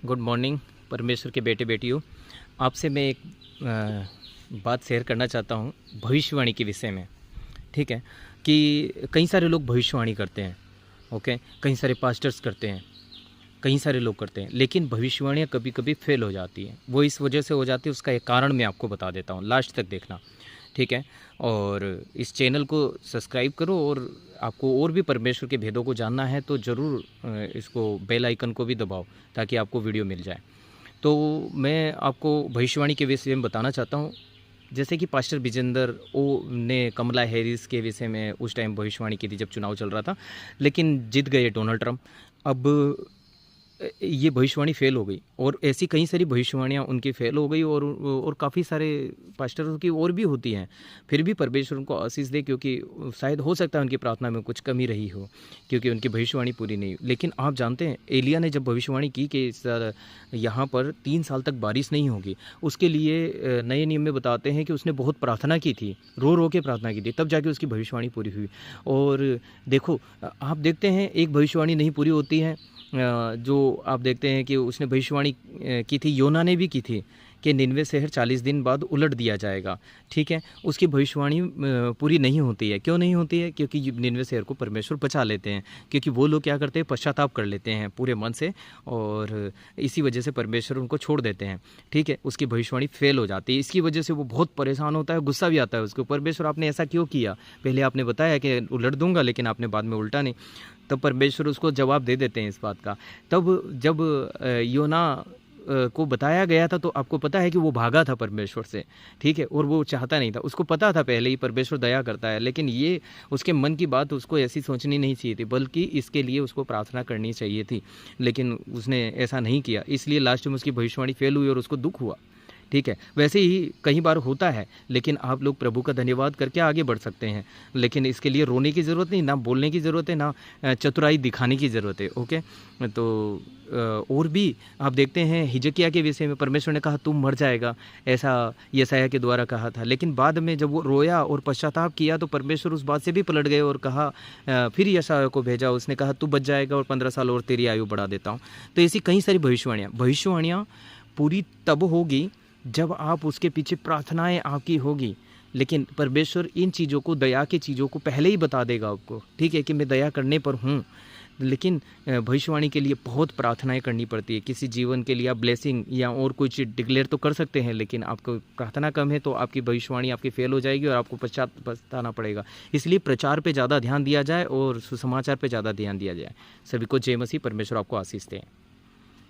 Good morning परमेश्वर के बेटे बेटियों। आपसे मैं एक बात शेयर करना चाहता हूँ भविष्यवाणी के विषय में। ठीक है कि कई सारे लोग भविष्यवाणी करते हैं। ओके, कई सारे पास्टर्स करते हैं, कई सारे लोग करते हैं, लेकिन भविष्यवाणियाँ कभी कभी फेल हो जाती हैं। वो इस वजह से हो जाती है, उसका एक कारण मैं आपको बता देता हूँ, लास्ट तक देखना। ठीक है, और इस चैनल को सब्सक्राइब करो, और आपको और भी परमेश्वर के भेदों को जानना है तो ज़रूर इसको बेल आइकन को भी दबाओ ताकि आपको वीडियो मिल जाए। तो मैं आपको भविष्यवाणी के विषय में बताना चाहता हूँ। जैसे कि पास्टर विजेंदर ओ ने कमला हैरिस के विषय में उस टाइम भविष्यवाणी की थी जब चुनाव चल रहा था, लेकिन जीत गए डोनाल्ड ट्रंप। अब ये भविष्यवाणी फ़ेल हो गई, और ऐसी कई सारी भविष्यवाणियाँ उनकी फ़ेल हो गई, और काफ़ी सारे पास्टरों की और भी होती हैं। फिर भी परमेश्वर उनको आशीष दे, क्योंकि शायद हो सकता है उनकी प्रार्थना में कुछ कमी रही हो, क्योंकि उनकी भविष्यवाणी पूरी नहीं हुई। लेकिन आप जानते हैं एलिया ने जब भविष्यवाणी की कि यहाँ पर 3 साल तक बारिश नहीं होगी, उसके लिए नए नियम में बताते हैं कि उसने बहुत प्रार्थना की थी, रो रो के प्रार्थना की थी, तब जाके उसकी भविष्यवाणी पूरी हुई। और देखो, आप देखते हैं एक भविष्यवाणी नहीं पूरी होती है, जो आप देखते हैं कि उसने भविष्यवाणी की थी, योना ने भी की थी कि निनवे शहर 40 दिन बाद उलट दिया जाएगा। ठीक है, उसकी भविष्यवाणी पूरी नहीं होती है। क्यों नहीं होती है? क्योंकि निनवे शहर को परमेश्वर बचा लेते हैं, क्योंकि वो लोग क्या करते हैं, पश्चाताप कर लेते हैं पूरे मन से, और इसी वजह से परमेश्वर उनको छोड़ देते हैं। ठीक है, उसकी भविष्यवाणी फेल हो जाती है। इसकी वजह से वो बहुत परेशान होता है, गुस्सा भी आता है उसको, परमेश्वर आपने ऐसा क्यों किया? पहले आपने बताया कि उलट दूंगा, लेकिन आपने बाद में उल्टा नहीं। तब परमेश्वर उसको जवाब दे देते हैं इस बात का। तब जब योना को बताया गया था, तो आपको पता है कि वो भागा था परमेश्वर से। ठीक है, और वो चाहता नहीं था, उसको पता था पहले ही परमेश्वर दया करता है, लेकिन ये उसके मन की बात उसको ऐसी सोचनी नहीं चाहिए थी, बल्कि इसके लिए उसको प्रार्थना करनी चाहिए थी। लेकिन उसने ऐसा नहीं किया, इसलिए लास्ट में उसकी भविष्यवाणी फेल हुई और उसको दुख हुआ। ठीक है, वैसे ही कई बार होता है, लेकिन आप लोग प्रभु का धन्यवाद करके आगे बढ़ सकते हैं। लेकिन इसके लिए रोने की ज़रूरत नहीं, ना बोलने की ज़रूरत है, ना चतुराई दिखाने की ज़रूरत है। ओके, तो और भी आप देखते हैं हिजकिय्याह के विषय में परमेश्वर ने कहा तुम मर जाएगा, ऐसा यशायाह के द्वारा कहा था। लेकिन बाद में जब वो रोया और पश्चाताप किया, तो परमेश्वर उस बात से भी पलट गए और कहा, फिर यशायाह को भेजा, उसने कहा तू बच जाएगा और 15 साल और तेरी आयु बढ़ा देता हूँ। तो ऐसी कई सारी भविष्यवाणियाँ पूरी तब होगी जब आप उसके पीछे प्रार्थनाएं आपकी होगी। लेकिन परमेश्वर इन चीज़ों को, दया की चीज़ों को पहले ही बता देगा आपको। ठीक है, कि मैं दया करने पर हूँ, लेकिन भविष्यवाणी के लिए बहुत प्रार्थनाएं करनी पड़ती है। किसी जीवन के लिए आप ब्लेसिंग या और कुछ डिक्लेयर तो कर सकते हैं, लेकिन आपको प्रार्थना कम है तो आपकी भविष्यवाणी आपकी फेल हो जाएगी और आपको पछताना पड़ेगा। इसलिए प्रचार पे ज़्यादा ध्यान दिया जाए और सुसमाचार पे ज़्यादा ध्यान दिया जाए। सभी को जय मसीह। परमेश्वर आपको आशीष दें।